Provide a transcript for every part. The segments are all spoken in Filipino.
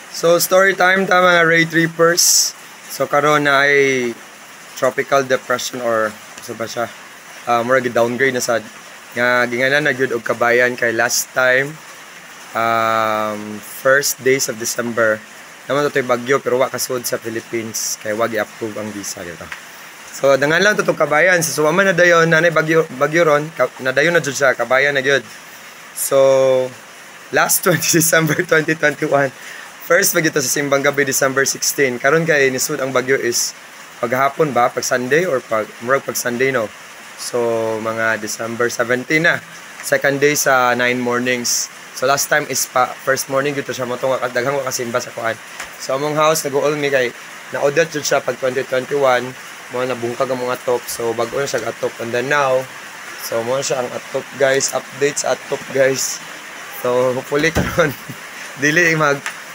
So story time ta mga Ray Trippers. So karon na ay tropical depression or sa ba siya? Mura gid downgrade na sad. Nga ginganan na gyud og kabayan kay last time first days of December. Naman to bagyo pero wa kasud sa Philippines kay wag i-approve ang visa dito. So dangan lang to kabayan sa suwaman na dayon nanay bagyo ron nadayon na jud siya kabayan na gyud. So last 20 December 2021 first bagyo to sa Simbang Gabi December 16. Karon kay nisud ang bagyo is paghapon ba, pag Sunday or pag Sunday no. So mga December 17 na. Second day sa 9 mornings. So last time is first morning dito siya motong daghang wa kasimba sa kuan. So among house nag-uol mi kay na-audit jud siya pag 2021 mo nabungkag ang mga top. So bag-o na siya atop and then now so mo siya ang atop guys, updates atop guys. So hopefully karon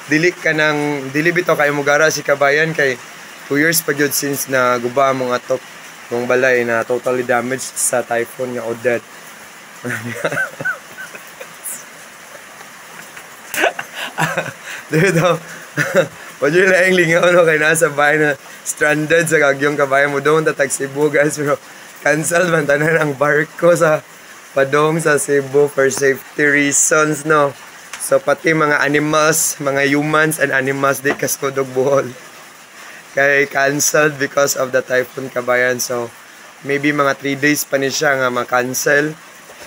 dili bitaw kay mugara si kabayan kay 2 years pa gyud since na guba ang mga top mong balay na totally damaged sa typhoon nga Odette. Dito pwede na yung lingaw no kay nasa bahay na stranded sa kagyong kabayan mo doon tatag Cebu guys pero cancel man tanan ang barko sa padong sa Cebu for safety reasons no. So pati mga animals, mga humans and animals di kaskodog buhol kay canceled because of the typhoon kabayan. So maybe mga 3 days pa ni siya nga ma-cancel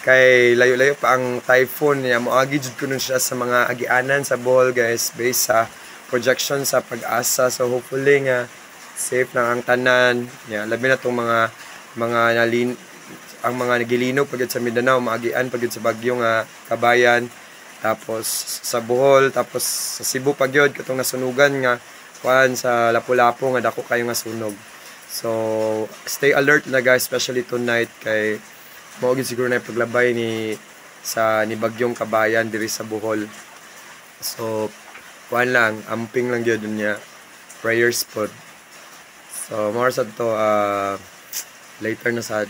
kay layo-layo pa ang typhoon niya. Moagi jud kuno siya sa mga agianan sa Bohol guys based sa projection sa Pag-asa. So hopefully nga safe lang ang tanan. Yeah, labi na tong mga ang mga nagilinog pagid sa Mindanao, maagian pagid sa bagyo nga kabayan. Tapos sa Bohol, tapos sa Cebu pagyod katong nasunugan nga kuan sa Lapu-Lapu nga dako kayo nga sunog. So stay alert na guys, especially tonight kay mao gid siguro na paglabay ni bagyong kabayan diri sa Bohol. So kuan lang, amping lang gyud niya. Prayers pod. So more sad to later na sad.